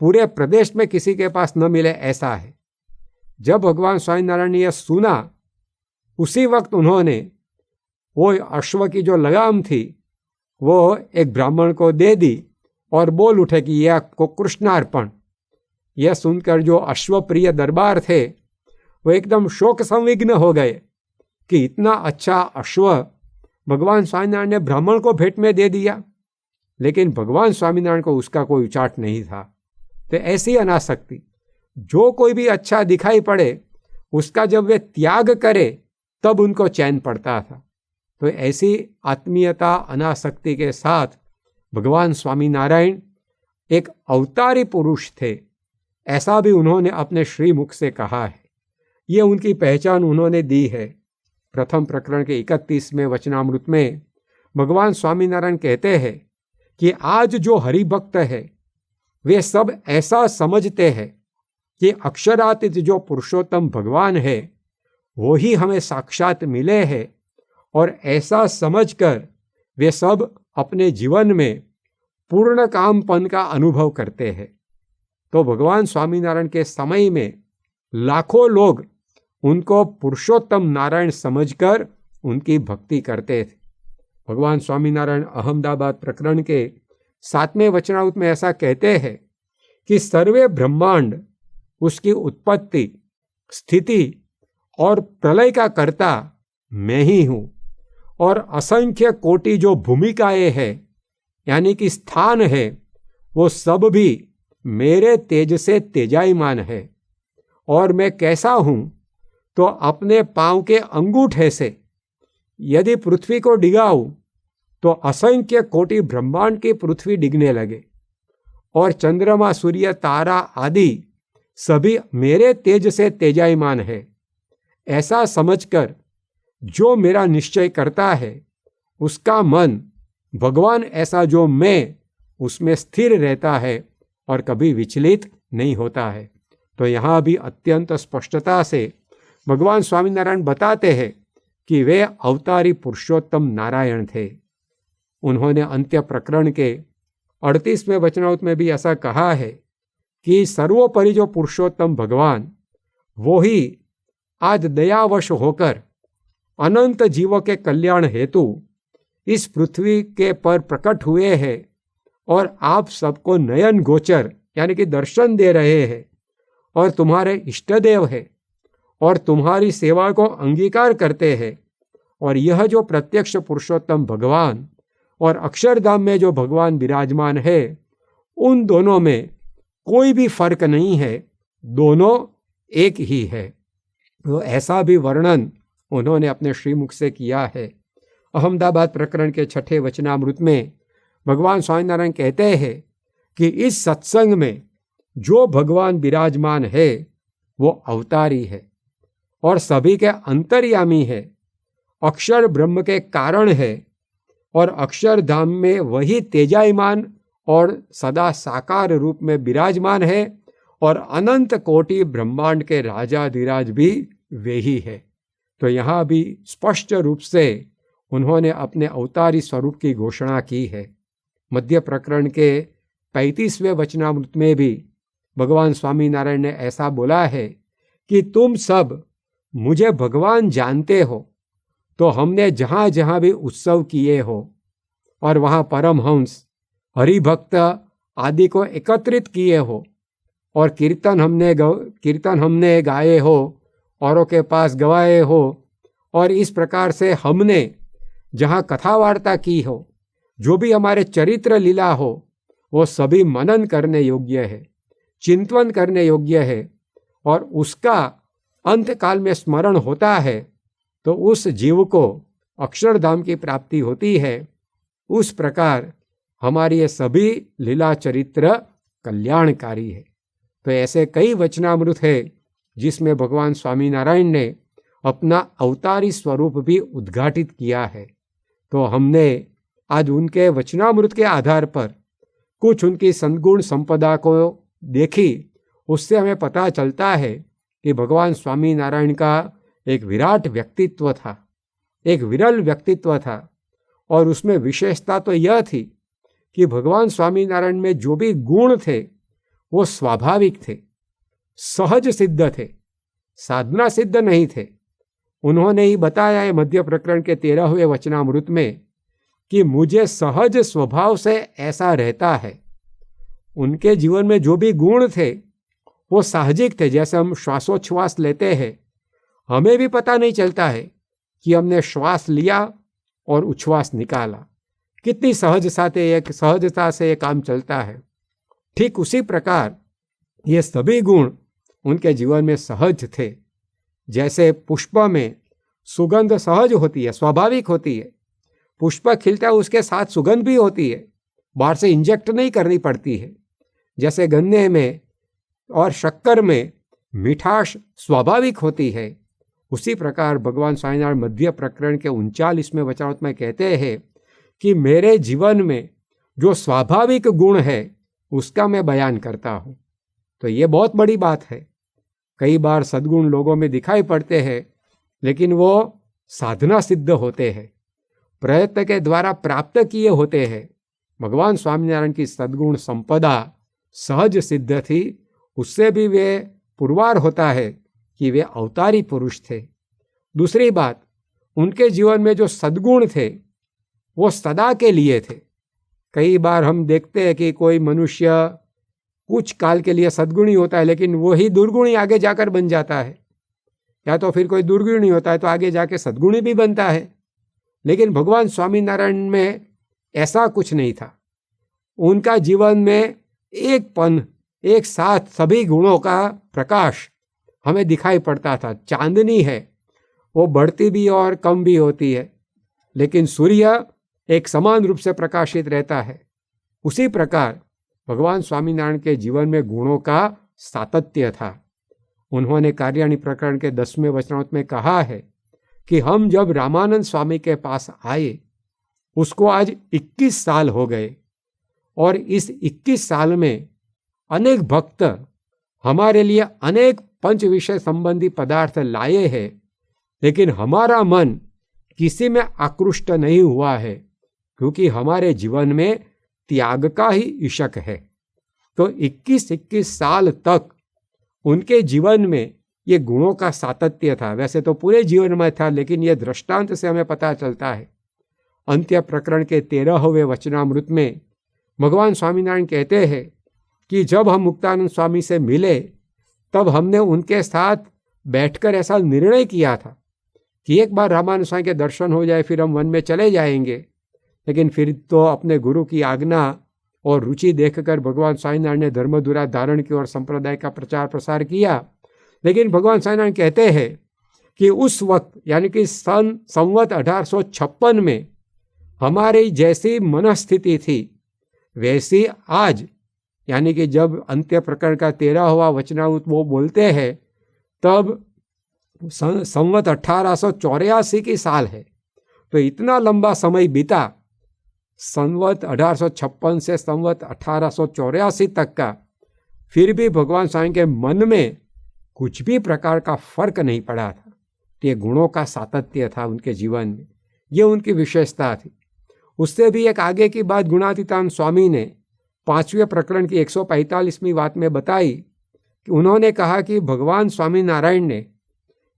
पूरे प्रदेश में किसी के पास न मिले ऐसा है। जब भगवान स्वामीनारायण ने यह सुना, उसी वक्त उन्होंने वो अश्व की जो लगाम थी वो एक ब्राह्मण को दे दी और बोल उठे कि यह को कृष्णार्पण। यह सुनकर जो अश्वप्रिय दरबार थे वो एकदम शोक संविग्न हो गए कि इतना अच्छा अश्व भगवान स्वामीनारायण ने ब्राह्मण को भेंट में दे दिया, लेकिन भगवान स्वामीनारायण को उसका कोई उचाट नहीं था। तो ऐसी अनासक्ति, जो कोई भी अच्छा दिखाई पड़े उसका जब वे त्याग करे तब उनको चैन पड़ता था। तो ऐसी आत्मीयता अनासक्ति के साथ भगवान स्वामीनारायण एक अवतारी पुरुष थे, ऐसा भी उन्होंने अपने श्रीमुख से कहा है। ये उनकी पहचान उन्होंने दी है। प्रथम प्रकरण के 31वें वचनामृत में भगवान स्वामीनारायण कहते हैं कि आज जो हरिभक्त है वे सब ऐसा समझते हैं कि अक्षरातीत जो पुरुषोत्तम भगवान है वो ही हमें साक्षात मिले हैं, और ऐसा समझकर वे सब अपने जीवन में पूर्ण कामपन का अनुभव करते हैं। तो भगवान स्वामीनारायण के समय में लाखों लोग उनको पुरुषोत्तम नारायण समझकर उनकी भक्ति करते थे। भगवान स्वामीनारायण अहमदाबाद प्रकरण के 7वें वचनामृत में ऐसा कहते हैं कि सर्वे ब्रह्मांड, उसकी उत्पत्ति, स्थिति और प्रलय का कर्ता मैं ही हूँ, और असंख्य कोटि जो भूमिकाएं हैं यानी कि स्थान है वो सब भी मेरे तेज से तेजायमान है। और मैं कैसा हूँ तो अपने पांव के अंगूठे से यदि पृथ्वी को डिगाऊं तो असंख्य कोटि ब्रह्मांड की पृथ्वी डिगने लगे, और चंद्रमा, सूर्य, तारा आदि सभी मेरे तेज से तेजायमान है। ऐसा समझकर जो मेरा निश्चय करता है उसका मन भगवान ऐसा जो मैं उसमें स्थिर रहता है और कभी विचलित नहीं होता है। तो यहाँ भी अत्यंत स्पष्टता से भगवान स्वामीनारायण बताते हैं कि वे अवतारी पुरुषोत्तम नारायण थे। उन्होंने अंत्य प्रकरण के 38वें वचनामृत में भी ऐसा कहा है कि सर्वोपरि जो पुरुषोत्तम भगवान वो ही आज दयावश होकर अनंत जीवों के कल्याण हेतु इस पृथ्वी के पर प्रकट हुए हैं, और आप सबको नयन गोचर यानी कि दर्शन दे रहे हैं, और तुम्हारे इष्टदेव है और तुम्हारी सेवा को अंगीकार करते हैं। और यह जो प्रत्यक्ष पुरुषोत्तम भगवान और अक्षरधाम में जो भगवान विराजमान है, उन दोनों में कोई भी फर्क नहीं है, दोनों एक ही है। तो ऐसा भी वर्णन उन्होंने अपने श्रीमुख से किया है। अहमदाबाद प्रकरण के 6ठे वचनामृत में भगवान स्वामीनारायण कहते हैं कि इस सत्संग में जो भगवान विराजमान है वो अवतारी है और सभी के अंतर्यामी है, अक्षर ब्रह्म के कारण है, और अक्षरधाम में वही तेजायमान और सदा साकार रूप में विराजमान है, और अनंत कोटि ब्रह्मांड के राजाधिराज भी वे ही है। तो यहाँ भी स्पष्ट रूप से उन्होंने अपने अवतारी स्वरूप की घोषणा की है। मध्य प्रकरण के 35वें वचनामृत में भी भगवान स्वामीनारायण ने ऐसा बोला है कि तुम सब मुझे भगवान जानते हो, तो हमने जहाँ जहाँ भी उत्सव किए हो और वहाँ परमहंस, हरिभक्त आदि को एकत्रित किए हो, और कीर्तन हमने गाए हो, औरों के पास गवाए हो, और इस प्रकार से हमने जहाँ कथा वार्ता की हो, जो भी हमारे चरित्र लीला हो, वो सभी मनन करने योग्य है, चिंतन करने योग्य है, और उसका अंत काल में स्मरण होता है तो उस जीव को अक्षरधाम की प्राप्ति होती है। उस प्रकार हमारी ये सभी लीला चरित्र कल्याणकारी है। तो ऐसे कई वचनामृत है जिसमें भगवान स्वामीनारायण ने अपना अवतारी स्वरूप भी उद्घाटित किया है। तो हमने आज उनके वचनामृत के आधार पर कुछ उनकी सद्गुण संपदा को देखी, उससे हमें पता चलता है कि भगवान स्वामीनारायण का एक विराट व्यक्तित्व था, एक विरल व्यक्तित्व था, और उसमें विशेषता तो यह थी कि भगवान स्वामीनारायण में जो भी गुण थे वो स्वाभाविक थे, सहज सिद्ध थे, साधना सिद्ध नहीं थे। उन्होंने ही बताया है मध्य प्रकरण के 13वें वचनामृत में कि मुझे सहज स्वभाव से ऐसा रहता है। उनके जीवन में जो भी गुण थे वो साहजिक थे। जैसे हम श्वासोच्छ्वास लेते हैं, हमें भी पता नहीं चलता है कि हमने श्वास लिया और उच्छ्वास निकाला। कितनी सहजता से ये काम चलता है। ठीक उसी प्रकार ये सभी गुण उनके जीवन में सहज थे। जैसे पुष्प में सुगंध सहज होती है, स्वाभाविक होती है। पुष्प खिलता है, उसके साथ सुगंध भी होती है, बाहर से इंजेक्ट नहीं करनी पड़ती है। जैसे गन्ने में और शक्कर में मिठास स्वाभाविक होती है, उसी प्रकार भगवान स्वामीनारायण मध्य प्रकरण के 39वें वचनामृत में कहते हैं कि मेरे जीवन में जो स्वाभाविक गुण है उसका मैं बयान करता हूँ। तो ये बहुत बड़ी बात है। कई बार सद्गुण लोगों में दिखाई पड़ते हैं, लेकिन वो साधना सिद्ध होते हैं, प्रयत्न के द्वारा प्राप्त किए होते हैं। भगवान स्वामीनारायण की सद्गुण संपदा सहज सिद्ध थी। उससे भी वे पुरवार होता है कि वे अवतारी पुरुष थे। दूसरी बात, उनके जीवन में जो सद्गुण थे वो सदा के लिए थे। कई बार हम देखते हैं कि कोई मनुष्य कुछ काल के लिए सद्गुणी होता है, लेकिन वही दुर्गुणी आगे जाकर बन जाता है, या तो फिर कोई दुर्गुणी होता है तो आगे जाके सद्गुणी भी बनता है। लेकिन भगवान स्वामीनारायण में ऐसा कुछ नहीं था। उनका जीवन में एक साथ सभी गुणों का प्रकाश हमें दिखाई पड़ता था। चांदनी है, वो बढ़ती भी और कम भी होती है, लेकिन सूर्य एक समान रूप से प्रकाशित रहता है। उसी प्रकार भगवान स्वामीनारायण के जीवन में गुणों का सातत्य था। उन्होंने कार्याणी प्रकरण के 10वें वचनामृत में कहा है कि हम जब रामानंद स्वामी के पास आए, उसको आज 21 साल हो गए, और इस 21 साल में अनेक भक्त हमारे लिए अनेक पंच विषय संबंधी पदार्थ लाए हैं, लेकिन हमारा मन किसी में आकृष्ट नहीं हुआ है, क्योंकि हमारे जीवन में त्याग का ही इशक है। तो 21 साल तक उनके जीवन में ये गुणों का सातत्य था। वैसे तो पूरे जीवन में था, लेकिन ये दृष्टांत से हमें पता चलता है। अंत्य प्रकरण के 13वें वचनामृत में भगवान स्वामीनारायण कहते हैं कि जब हम मुक्तानंद स्वामी से मिले, तब हमने उनके साथ बैठकर ऐसा निर्णय किया था कि एक बार रामानंद स्वामी के दर्शन हो जाए, फिर हम वन में चले जाएंगे। लेकिन फिर तो अपने गुरु की आज्ञा और रुचि देखकर भगवान स्वामीनारायण ने धर्मधुरा धारण की और संप्रदाय का प्रचार प्रसार किया। लेकिन भगवान स्वामीनारायण कहते हैं कि उस वक्त, यानी कि संवत 1856 में हमारी जैसी मनस्थिति थी, वैसी आज, यानी कि जब अंत्य प्रकरण का 13वां वचनामृत वो बोलते हैं, तब संवत 1884 की साल है। तो इतना लंबा समय बीता, संवत 1856 से संवत 1884 तक का, फिर भी भगवान स्वामी के मन में कुछ भी प्रकार का फर्क नहीं पड़ा था। तो ये गुणों का सातत्य था उनके जीवन में, ये उनकी विशेषता थी। उससे भी एक आगे की बात गुणातीतानंद स्वामी ने 5वें प्रकरण की 145वीं बात में बताई कि उन्होंने कहा कि भगवान स्वामीनारायण ने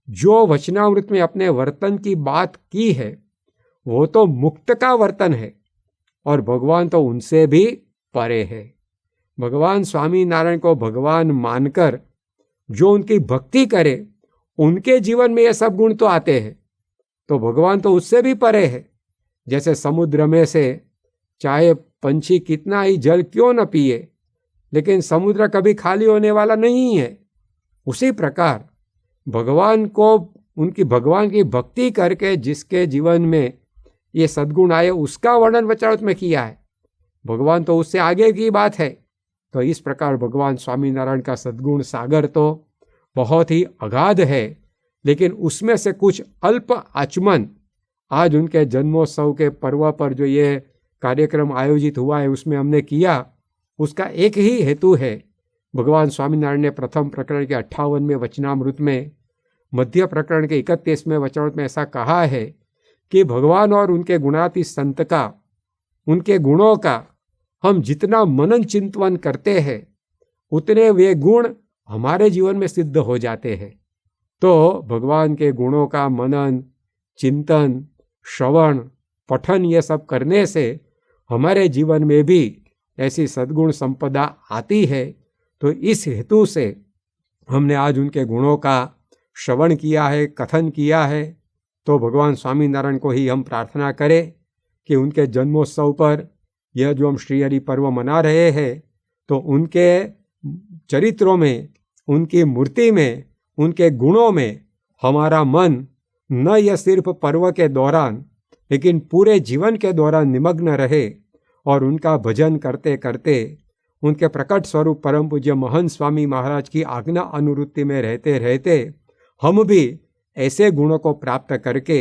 जो वचनामृत में अपने वर्तन की बात की है, वो तो मुक्त का वर्तन है, और भगवान तो उनसे भी परे है। भगवान स्वामीनारायण को भगवान मानकर जो उनकी भक्ति करे, उनके जीवन में ये सब गुण तो आते हैं, तो भगवान तो उससे भी परे है। जैसे समुद्र में से चाहे पंछी कितना ही जल क्यों न पिए, लेकिन समुद्र कभी खाली होने वाला नहीं है। उसी प्रकार भगवान को, उनकी भगवान की भक्ति करके जिसके जीवन में ये सद्गुण आए, उसका वर्णन वचनामृत में किया है। भगवान तो उससे आगे की बात है। तो इस प्रकार भगवान स्वामीनारायण का सद्गुण सागर तो बहुत ही अगाध है, लेकिन उसमें से कुछ अल्प आचमन आज उनके जन्मोत्सव के पर्व पर जो ये कार्यक्रम आयोजित हुआ है, उसमें हमने किया। उसका एक ही हेतु है। भगवान स्वामीनारायण ने प्रथम प्रकरण के 58वें वचनामृत में, मध्य प्रकरण के 31वें वचनामृत में ऐसा कहा है कि भगवान और उनके गुणातीत संत का, उनके गुणों का हम जितना मनन चिंतन करते हैं, उतने वे गुण हमारे जीवन में सिद्ध हो जाते हैं। तो भगवान के गुणों का मनन, चिंतन, श्रवण, पठन, ये सब करने से हमारे जीवन में भी ऐसी सद्गुण संपदा आती है। तो इस हेतु से हमने आज उनके गुणों का श्रवण किया है, कथन किया है। तो भगवान स्वामीनारायण को ही हम प्रार्थना करें कि उनके जन्मोत्सव पर यह जो हम श्रीहरि पर्व मना रहे हैं, तो उनके चरित्रों में, उनकी मूर्ति में, उनके गुणों में हमारा मन न यह सिर्फ पर्व के दौरान लेकिन पूरे जीवन के दौरान निमग्न रहे और उनका भजन करते करते उनके प्रकट स्वरूप परम पूज्य महंत स्वामी महाराज की आज्ञा अनुवृत्ति में रहते रहते हम भी ऐसे गुणों को प्राप्त करके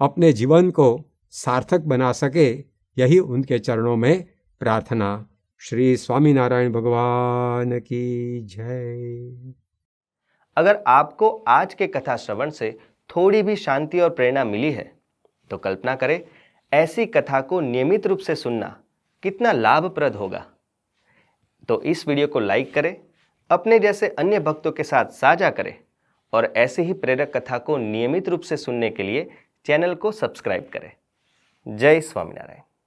अपने जीवन को सार्थक बना सके, यही उनके चरणों में प्रार्थना। श्री स्वामीनारायण भगवान की जय। अगर आपको आज के कथा श्रवण से थोड़ी भी शांति और प्रेरणा मिली है तो कल्पना करें ऐसी कथा को नियमित रूप से सुनना कितना लाभप्रद होगा। तो इस वीडियो को लाइक करें, अपने जैसे अन्य भक्तों के साथ साझा करें और ऐसे ही प्रेरक कथा को नियमित रूप से सुनने के लिए चैनल को सब्सक्राइब करें। जय स्वामीनारायण।